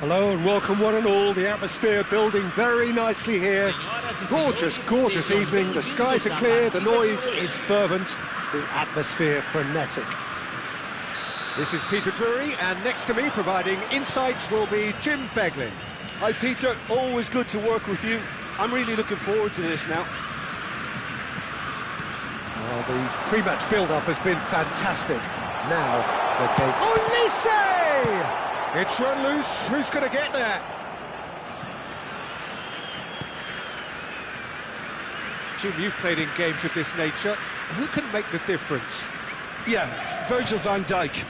Hello and welcome one and all. The atmosphere building very nicely here. Gorgeous, gorgeous evening. The skies are clear, the noise is fervent, the atmosphere frenetic. This is Peter Drury, and next to me providing insights will be Jim Beglin. Hi Peter, always good to work with you. I'm really looking forward to this now. Well, the pre-match build-up has been fantastic. Now, the game... Olise! It's run loose, who's going to get there? Jim, you've played in games of this nature. Who can make the difference? Yeah, Virgil van Dijk.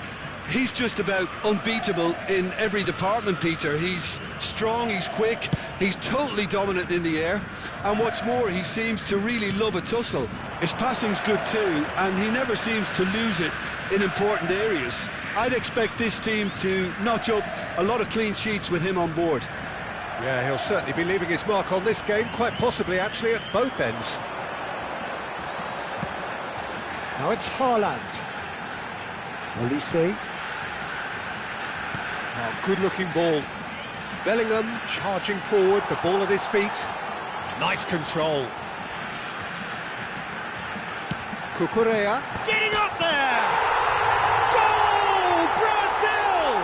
He's just about unbeatable in every department, Peter. He's strong, he's quick, he's totally dominant in the air. And what's more, he seems to really love a tussle. His passing's good too, and he never seems to lose it in important areas. I'd expect this team to notch up a lot of clean sheets with him on board. Yeah, he'll certainly be leaving his mark on this game, quite possibly actually at both ends. Now it's Haaland. Olise. Oh, good-looking ball. Bellingham charging forward, the ball at his feet. Nice control. Cucurella getting up there! Goal! Brazil!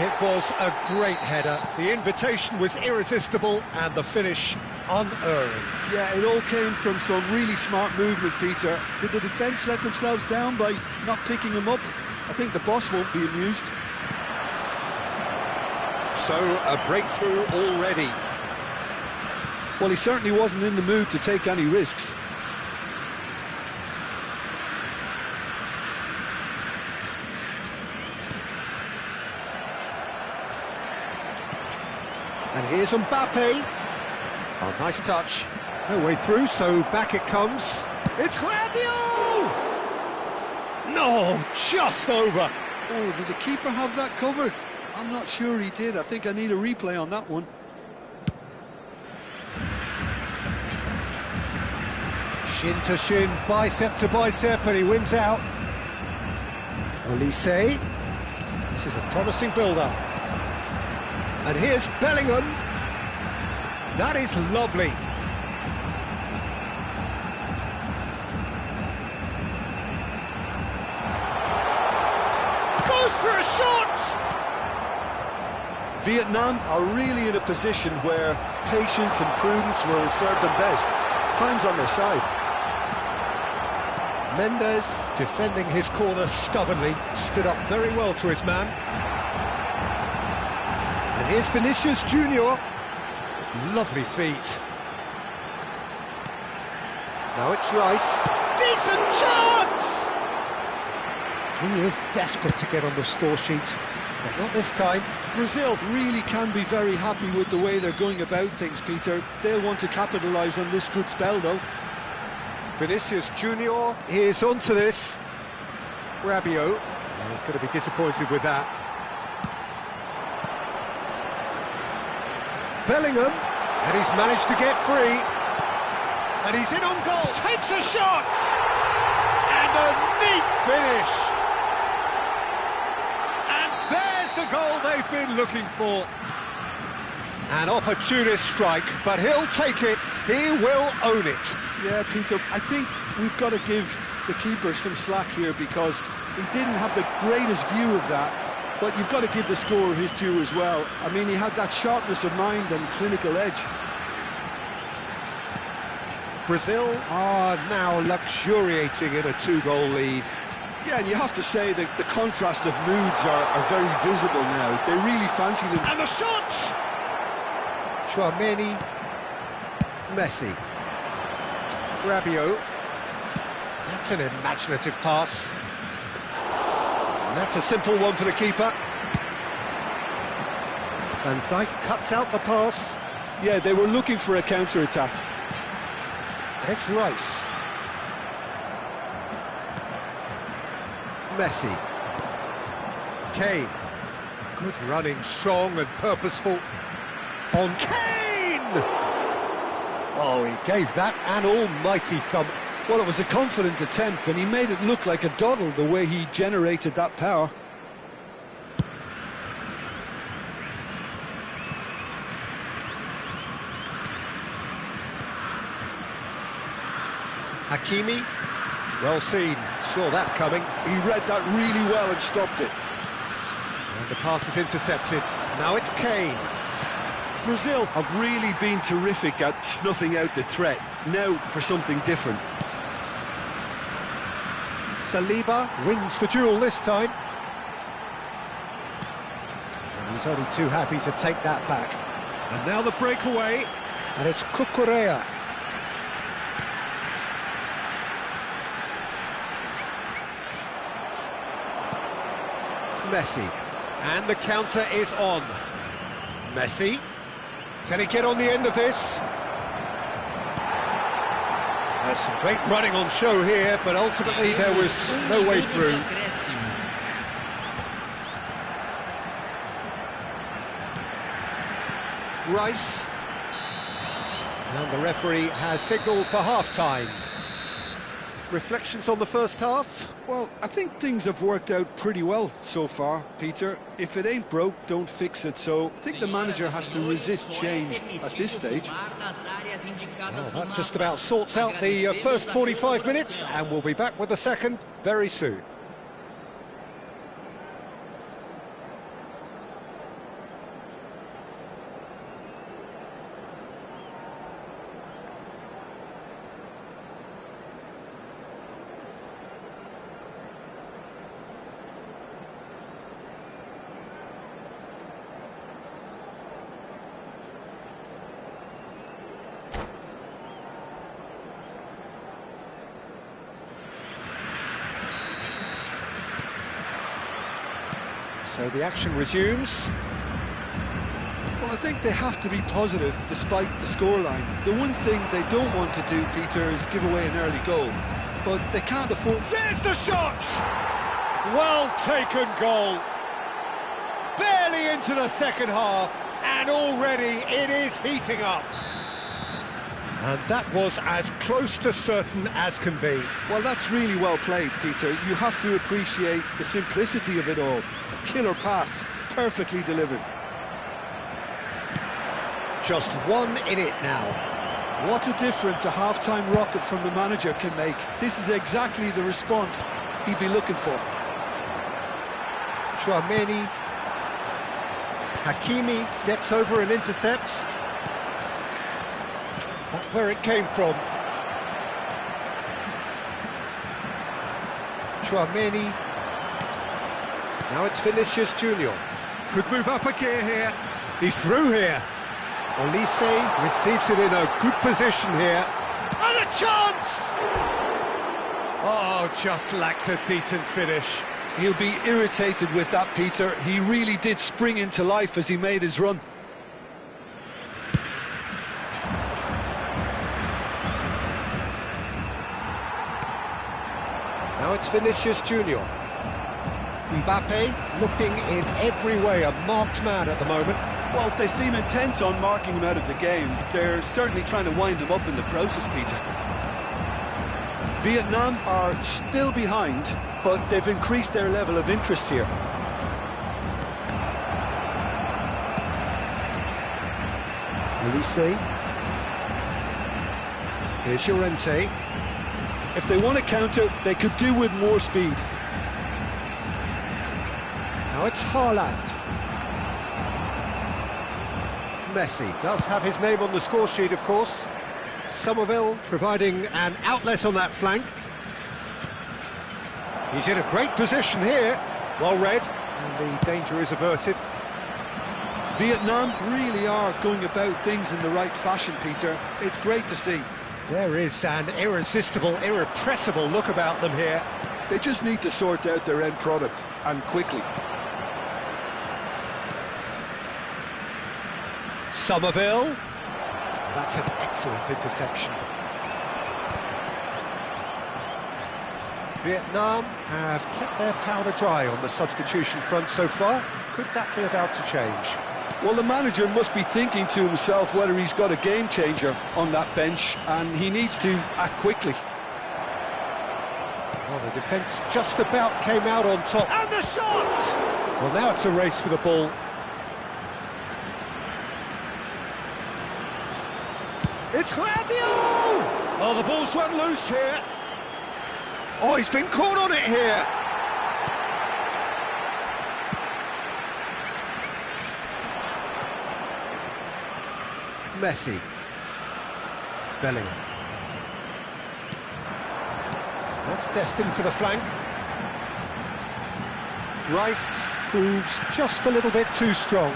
It was a great header. The invitation was irresistible and the finish unerring. Yeah, it all came from some really smart movement, Peter. Did the defence let themselves down by not picking him up? I think the boss won't be amused. So, a breakthrough already. Well, he certainly wasn't in the mood to take any risks. And here's Mbappe. Oh, nice touch. No way through, so back it comes. It's Rabiot! No, just over. Oh, did the keeper have that covered? I'm not sure he did. I think I need a replay on that one. Shin to shin, bicep to bicep, and he wins out. Olise. This is a promising build-up. And here's Bellingham. That is lovely. Goes for a shot! Vietnam are really in a position where patience and prudence will serve them best. Time's on their side. Mendes, defending his corner stubbornly, stood up very well to his man. And here's Vinicius Junior. Lovely feet. Now it's Rice. Decent chance! He is desperate to get on the score sheet, but not this time. Brazil really can be very happy with the way they're going about things, Peter. They'll want to capitalise on this good spell, though. Vinicius Junior is onto this. Rabiot. Oh, he's going to be disappointed with that. Bellingham, and he's managed to get free. And he's in on goal. Takes a shot! And a neat finish! The goal they've been looking for. An opportunist strike, but he'll take it, he will own it. Yeah, Peter, I think we've got to give the keeper some slack here because he didn't have the greatest view of that, but you've got to give the scorer his due as well. I mean, he had that sharpness of mind and clinical edge. Brazil are now luxuriating in a two-goal lead. Yeah, and you have to say that the contrast of moods are very visible now. They really fancy them. And the shots! Tchouaméni, Messi, Rabiot. That's an imaginative pass. And that's a simple one for the keeper. Van Dijk cuts out the pass. Yeah, they were looking for a counter-attack. And it's Rice. Messi. Kane. Good running, strong and purposeful. On Kane! Oh, he gave that an almighty thump. Well, it was a confident attempt, and he made it look like a doddle the way he generated that power. Hakimi, well seen, saw that coming. He read that really well and stopped it. And the pass is intercepted. Now it's Kane. Brazil have really been terrific at snuffing out the threat. Now for something different. Saliba wins the duel this time. And he's only too happy to take that back. And now the breakaway, and it's Cucurella. Messi, and the counter is on. Messi, can he get on the end of this? There's some great running on show here, but ultimately there was no way through. Rice, and the referee has signalled for half-time. Reflections on the first half? Well, I think things have worked out pretty well so far, Peter. If it ain't broke, don't fix it. So I think the manager has to resist change at this stage. Well, that just about sorts out the first 45 minutes, and we'll be back with the second very soon. So the action resumes. Well, I think they have to be positive despite the scoreline. The one thing they don't want to do, Peter, is give away an early goal. But they can't afford... There's the shot! Well taken goal. Barely into the second half, and already it is heating up. And that was as close to certain as can be. Well, that's really well played, Peter. You have to appreciate the simplicity of it all. A killer pass, perfectly delivered. Just one in it now. What a difference a half-time rocket from the manager can make. This is exactly the response he'd be looking for. Tchouaméni. Hakimi gets over and intercepts. That's where it came from. Tchouaméni. Now it's Vinicius Junior. Could move up a gear here. He's through here. Olise receives it in a good position here. And a chance! Oh, just lacked a decent finish. He'll be irritated with that, Peter. He really did spring into life as he made his run. Now it's Vinicius Junior. Mbappe looking in every way a marked man at the moment. Well, they seem intent on marking him out of the game. They're certainly trying to wind him up in the process, Peter. Vietnam are still behind, but they've increased their level of interest here. Olise. Here's Llorente. If they want to counter, they could do with more speed. Now it's Haaland. Messi does have his name on the score sheet, of course. Somerville providing an outlet on that flank. He's in a great position here. Well read, and the danger is averted. Vietnam really are going about things in the right fashion, Peter. It's great to see. There is an irresistible, irrepressible look about them here. They just need to sort out their end product, and quickly. Somerville. That's an excellent interception. Vietnam have kept their powder dry on the substitution front so far. Could that be about to change? Well, the manager must be thinking to himself whether he's got a game changer on that bench, and he needs to act quickly. Well, the defence just about came out on top. And the shot! Well, now it's a race for the ball. It's Rabiot! Oh, the ball's run loose here. Oh, he's been caught on it here. Messi. Bellingham. That's destined for the flank. Rice proves just a little bit too strong.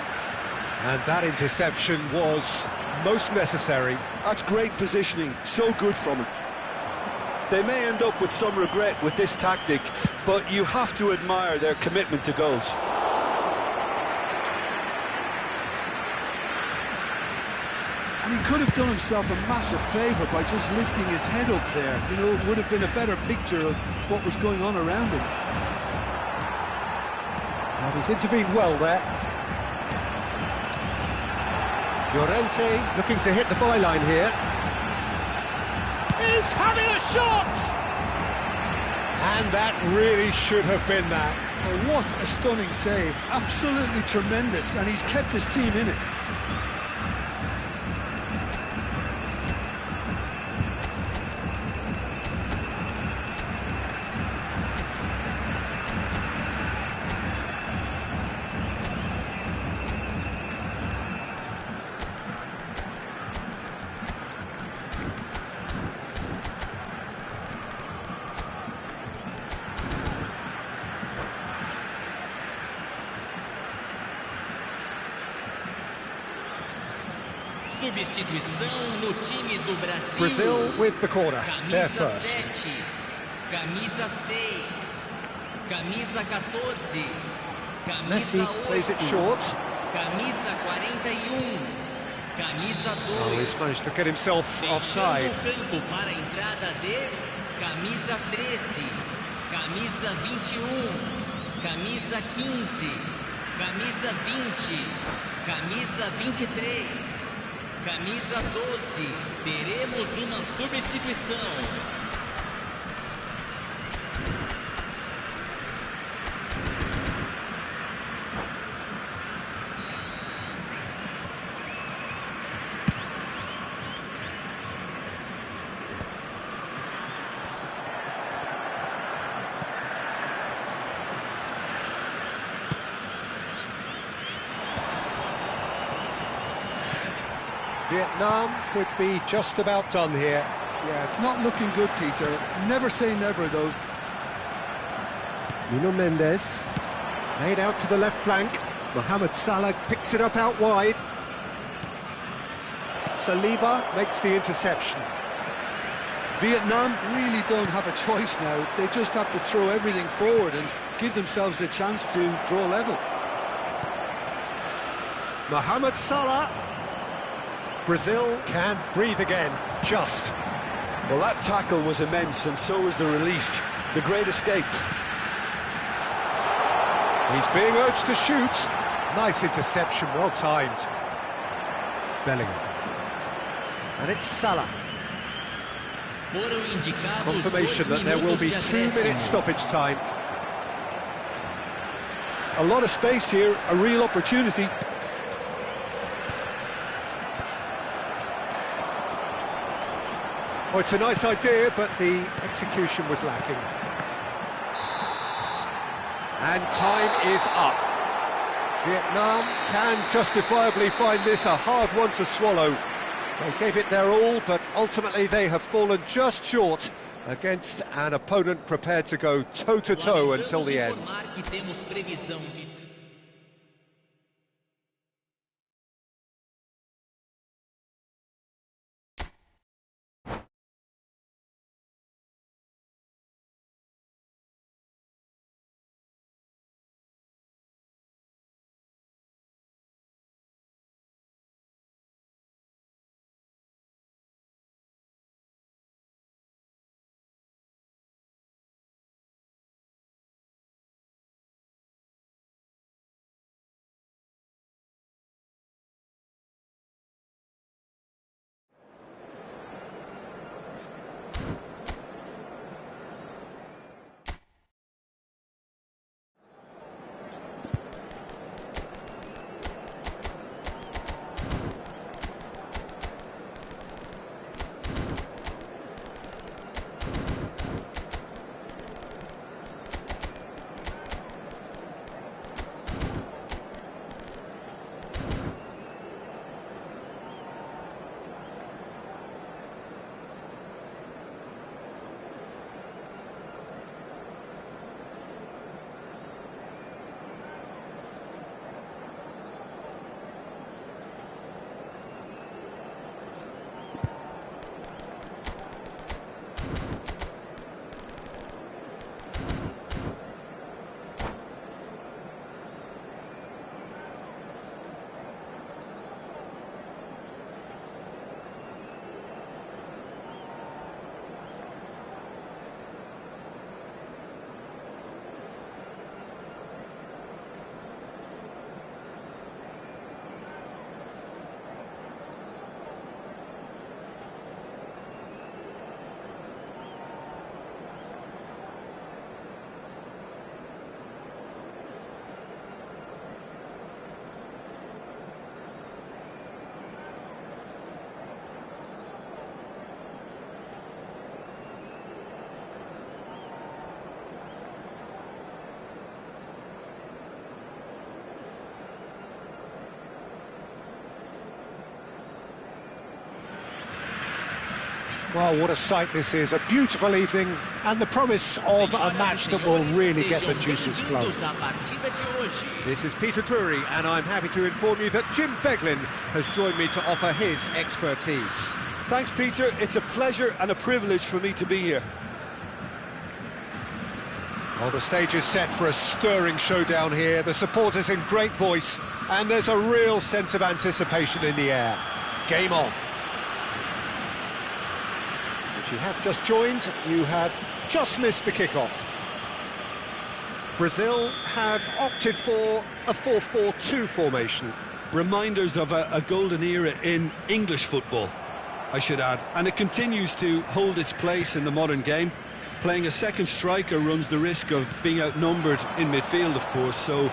And that interception was most necessary. That's great positioning, so good from him. They may end up with some regret with this tactic, but you have to admire their commitment to goals. And he could have done himself a massive favour by just lifting his head up there. You know, it would have been a better picture of what was going on around him. And he's intervened well there. Llorente looking to hit the byline here. He's having a shot! And that really should have been that. Oh, what a stunning save. Absolutely tremendous, and he's kept his team in it. Substituição no time do Brasil. Brazil with the corner, they're first. Camisa 6, camisa 14, camisa Messi 8, plays it short. camisa 41, camisa 2. Oh, he's managed to get himself offside. Fechando o campo para a entrada de camisa 13, camisa 21, camisa 15, camisa 20, camisa 23. Camisa 12, teremos uma substituição. Vietnam could be just about done here. Yeah, it's not looking good, Peter. Never say never, though. Nuno Mendes, played out to the left flank. Mohamed Salah picks it up out wide. Saliba makes the interception. Vietnam really don't have a choice now. They just have to throw everything forward and give themselves a chance to draw level. Mohamed Salah. Brazil can breathe again, just. Well, that tackle was immense, and so was the relief. The great escape. He's being urged to shoot. Nice interception, well timed. Bellingham. And it's Salah. Confirmation that there will be 2 minutes stoppage time. A lot of space here, a real opportunity. Oh, it's a nice idea, but the execution was lacking. And time is up. Vietnam can justifiably find this a hard one to swallow. They gave it their all, but ultimately they have fallen just short against an opponent prepared to go toe-to-toe until the end. Well, what a sight this is. A beautiful evening and the promise of a match that will really get the juices flowing. This is Peter Drury, and I'm happy to inform you that Jim Beglin has joined me to offer his expertise. Thanks, Peter. It's a pleasure and a privilege for me to be here. Well, the stage is set for a stirring showdown here. The supporters in great voice, and there's a real sense of anticipation in the air. Game on. If you have just joined, you have just missed the kickoff. Brazil have opted for a 4-4-2 formation. Reminders of a golden era in English football, I should add. And it continues to hold its place in the modern game. Playing a second striker runs the risk of being outnumbered in midfield, of course, so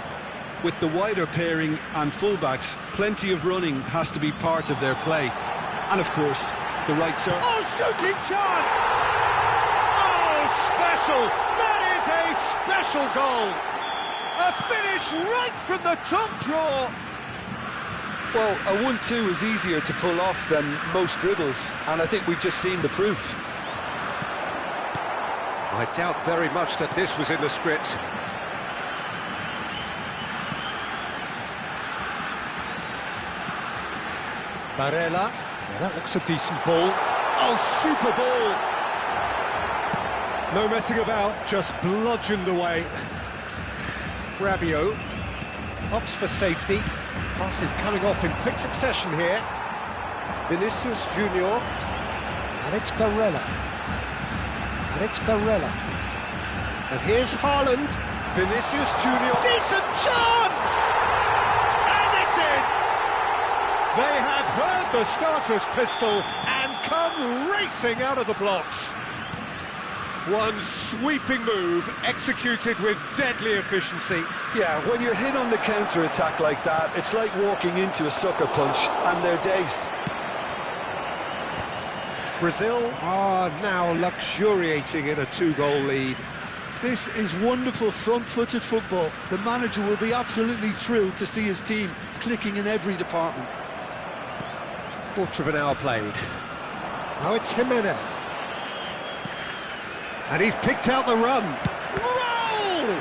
with the wider pairing and fullbacks, plenty of running has to be part of their play. And of course, the right serve. Oh, shooting chance! Oh, special! That is a special goal! A finish right from the top draw! Well, a 1-2 is easier to pull off than most dribbles, and I think we've just seen the proof. I doubt very much that this was in the script. Barella. Yeah, that looks a decent ball. Oh, super ball! No messing about, just bludgeoned away. Rabiot opts for safety. Pass is coming off in quick succession here. Vinicius Junior. And it's Barella. And it's Barella. And here's Haaland. Vinicius Junior. Decent chance! And it's in! They have heard the starter's pistol and come racing out of the blocks. One sweeping move executed with deadly efficiency. Yeah, when you're hit on the counter-attack like that, it's like walking into a sucker punch, and they're dazed. Brazil are now luxuriating in a 2-goal lead. This is wonderful front-footed football. The manager will be absolutely thrilled to see his team clicking in every department. Quarter of an hour played. Now it's Jimenez. And he's picked out the run. Roll!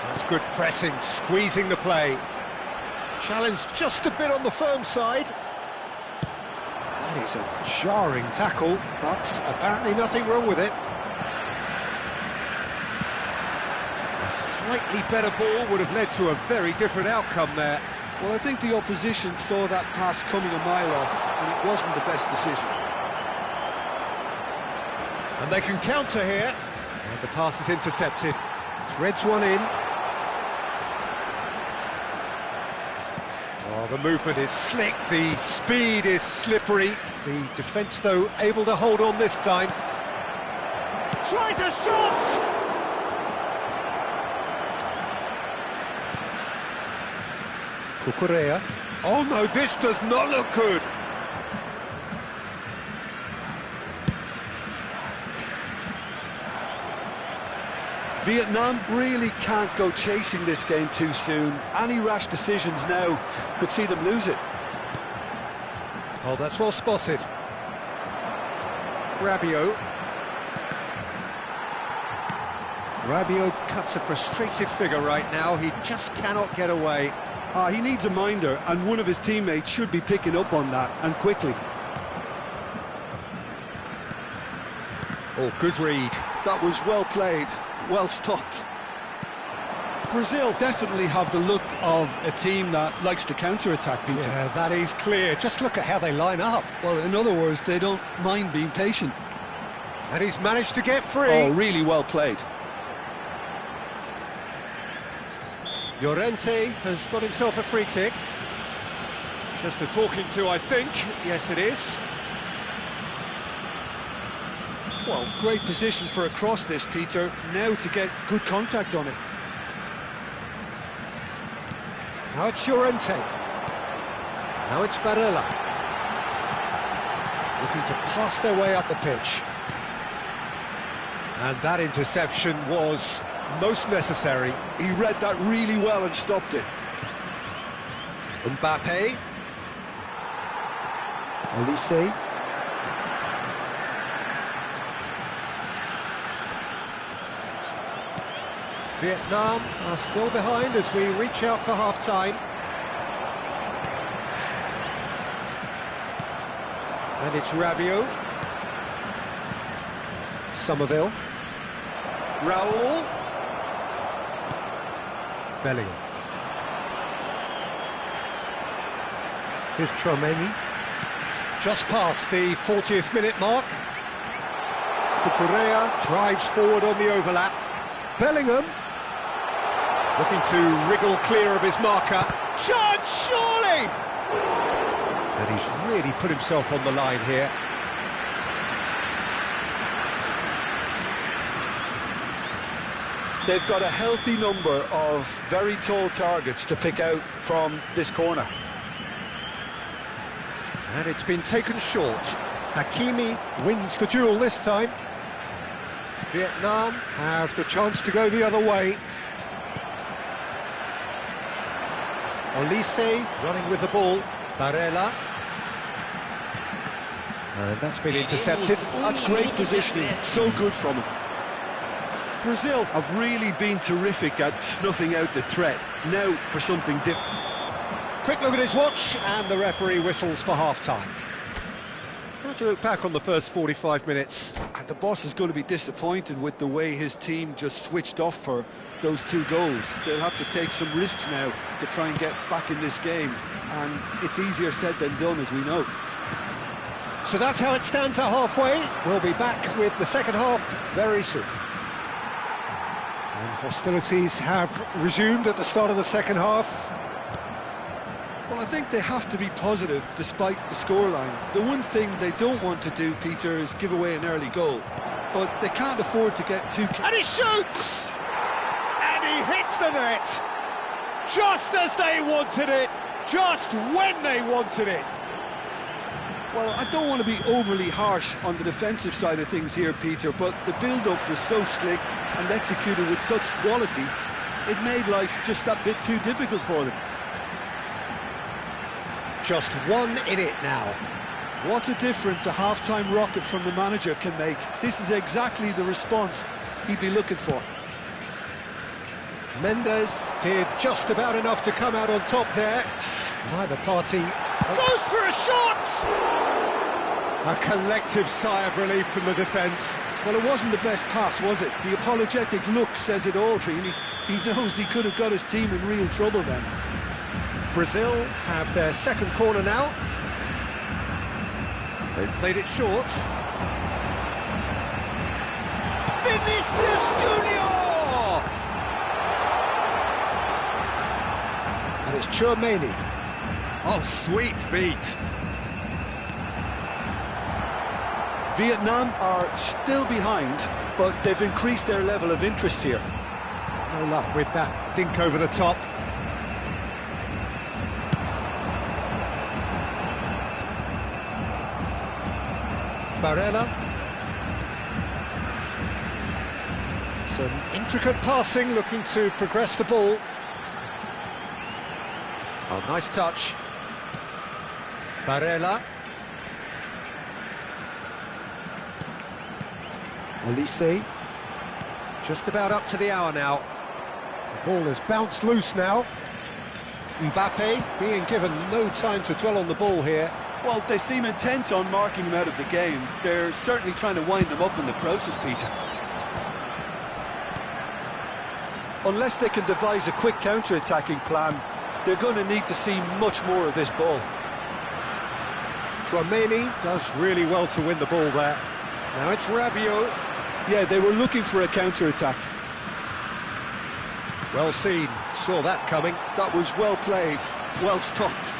That's good pressing, squeezing the play. Challenge just a bit on the firm side. That is a jarring tackle, but apparently nothing wrong with it. A slightly better ball would have led to a very different outcome there. Well, I think the opposition saw that pass coming a mile off, and it wasn't the best decision. And they can counter here. And the pass is intercepted. Threads one in. Oh, the movement is slick, the speed is slippery. The defence, though, able to hold on this time. Tries a shot! Cucurella. Oh no, this does not look good. Vietnam really can't go chasing this game too soon. Any rash decisions now could see them lose it. Oh, that's well spotted. Rabiot. Rabiot cuts a frustrated figure right now. He just cannot get away. He needs a minder, and one of his teammates should be picking up on that, and quickly. Oh, good read. That was well played, well stopped. Brazil definitely have the look of a team that likes to counter-attack, Peter. Yeah, that is clear. Just look at how they line up. Well, in other words, they don't mind being patient. And he's managed to get free. Oh, really well played. Llorente has got himself a free kick. Just a talking to, I think. Yes, it is. Well, great position for a cross this, Peter. Now to get good contact on it. Now it's Llorente. Now it's Barella. Looking to pass their way up the pitch. And that interception was most necessary. He read that really well and stopped it. Mbappe. Olise. Vietnam are still behind as we reach out for half-time. And it's Rabiot. Somerville. Raul. Bellingham. Here's Tchouaméni. Just past the 40th minute mark. Cucurella drives forward on the overlap. Bellingham looking to wriggle clear of his marker. Chance, surely! And he's really put himself on the line here. They've got a healthy number of very tall targets to pick out from this corner. And it's been taken short. Hakimi wins the duel this time. Vietnam have the chance to go the other way. Olise running with the ball. Barella. And that's been intercepted. That's great positioning, so good from him. Brazil have really been terrific at snuffing out the threat. Now for something different. Quick look at his watch, and the referee whistles for half-time. How do you look back on the first 45 minutes? And the boss is going to be disappointed with the way his team just switched off for those 2 goals. They'll have to take some risks now to try and get back in this game, and it's easier said than done, as we know. So that's how it stands at halfway. We'll be back with the second half very soon. And hostilities have resumed at the start of the second half. Well, I think they have to be positive despite the scoreline. The one thing they don't want to do, Peter, is give away an early goal. But they can't afford to get too... And he shoots! And he hits the net! Just as they wanted it! Just when they wanted it! Well, I don't want to be overly harsh on the defensive side of things here, Peter, but the build-up was so slick and executed with such quality, it made life just that bit too difficult for them. Just one in it now. What a difference a half-time rocket from the manager can make. This is exactly the response he'd be looking for. Mendes did just about enough to come out on top there. Neither party goes for a shot! A collective sigh of relief from the defence. Well, it wasn't the best pass, was it? The apologetic look says it all, really. He knows he could have got his team in real trouble then. Brazil have their second corner now. They've played it short. Vinicius Junior! And it's Tchouaméni. Oh, sweet feet. Vietnam are still behind, but they've increased their level of interest here. No luck with that dink over the top. Barella. Some intricate passing, looking to progress the ball. Oh, nice touch. Barella. Olise. Just about up to the hour now. The ball has bounced loose now. Mbappe being given no time to dwell on the ball here. Well, they seem intent on marking him out of the game. They're certainly trying to wind them up in the process, Peter. Unless they can devise a quick counter-attacking plan, they're going to need to see much more of this ball. Tchouaméni does really well to win the ball there. Now it's Rabiot. Yeah, they were looking for a counter-attack. Well seen, saw that coming. That was well played, well stopped.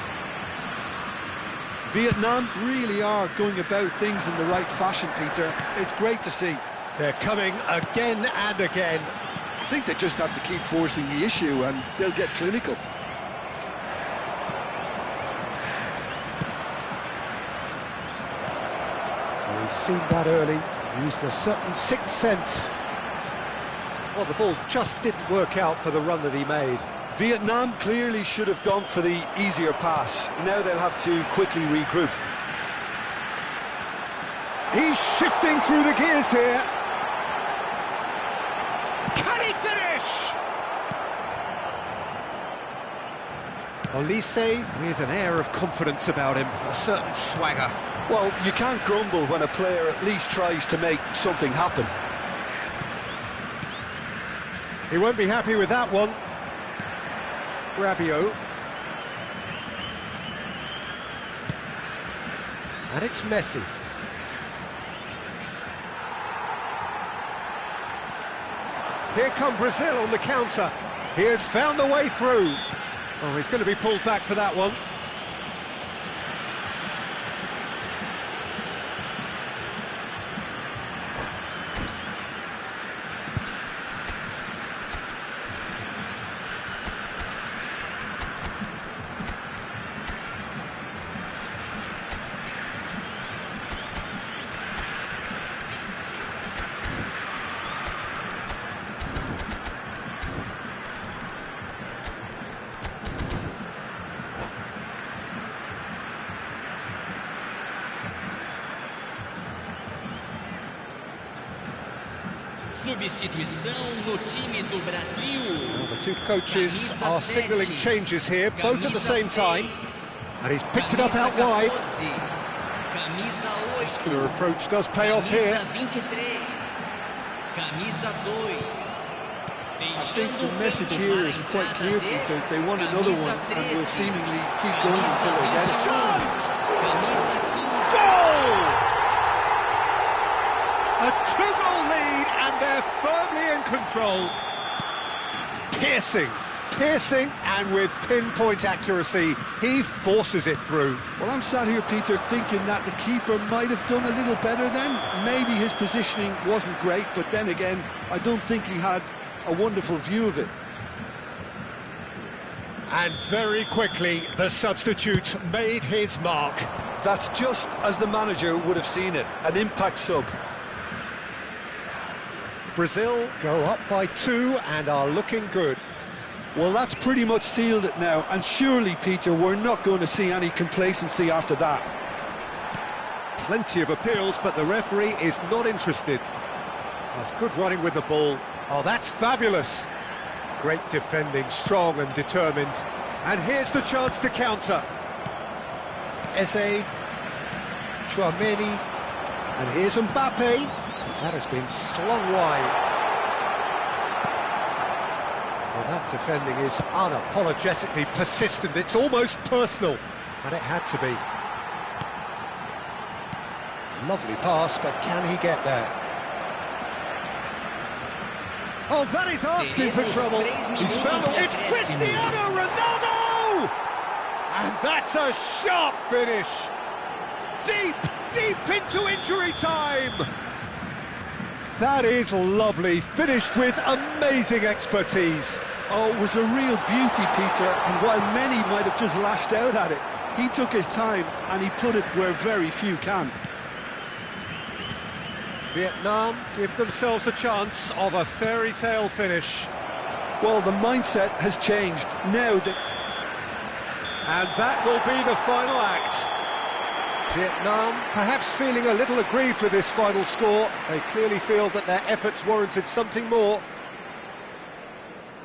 Vietnam really are going about things in the right fashion, Peter. It's great to see. They're coming again and again. I think they just have to keep forcing the issue and they'll get clinical. He's seen that early, used a certain sixth sense. Well, the ball just didn't work out for the run that he made. Vietnam clearly should have gone for the easier pass. Now they'll have to quickly regroup. He's shifting through the gears here. Can he finish? Olise with an air of confidence about him, a certain swagger. Well, you can't grumble when a player at least tries to make something happen. He won't be happy with that one. Rabiot. And it's Messi. Here come Brazil on the counter. He has found the way through. Oh, he's going to be pulled back for that one. Substituição no time do Brasil. Well, the two coaches are signalling changes here, both at the same time. And he's picked it up out wide. Muscular approach does pay off here. I think the message here is quite clear, Peter. They want another one and will seemingly keep going until they get it. Chance! Goal! A two-goal lead, and they're firmly in control. Piercing, and with pinpoint accuracy, he forces it through. Well, I'm sat here, Peter, thinking that the keeper might have done a little better then. Maybe his positioning wasn't great, but then again, I don't think he had a wonderful view of it. And very quickly, the substitute made his mark. That's just as the manager would have seen it, an impact sub. Brazil go up by 2 and are looking good. Well, that's pretty much sealed it now, and surely, Peter, we're not going to see any complacency after that. Plenty of appeals, but the referee is not interested. That's good running with the ball. Oh, that's fabulous. Great defending, strong and determined. And here's the chance to counter. Eze, Tchouaméni, and here's Mbappe. That has been slung wide. Well, that defending is unapologetically persistent. It's almost personal, and it had to be. Lovely pass, but can he get there? Oh, that is asking for trouble. He's found it. It's Cristiano Ronaldo! And that's a sharp finish. Deep into injury time. That is lovely, finished with amazing expertise. Oh, it was a real beauty, Peter, and while many might have just lashed out at it, he took his time and he put it where very few can. Vietnam give themselves a chance of a fairy tale finish. Well, the mindset has changed now that... And that will be the final act. Vietnam perhaps feeling a little aggrieved with this final score. They clearly feel that their efforts warranted something more.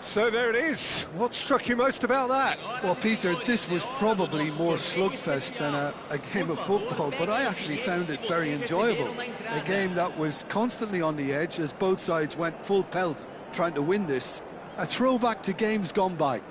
So there it is. What struck you most about that? Well, Peter, this was probably more slugfest than a game of football, but I actually found it very enjoyable. A game that was constantly on the edge as both sides went full pelt trying to win this. A throwback to games gone by.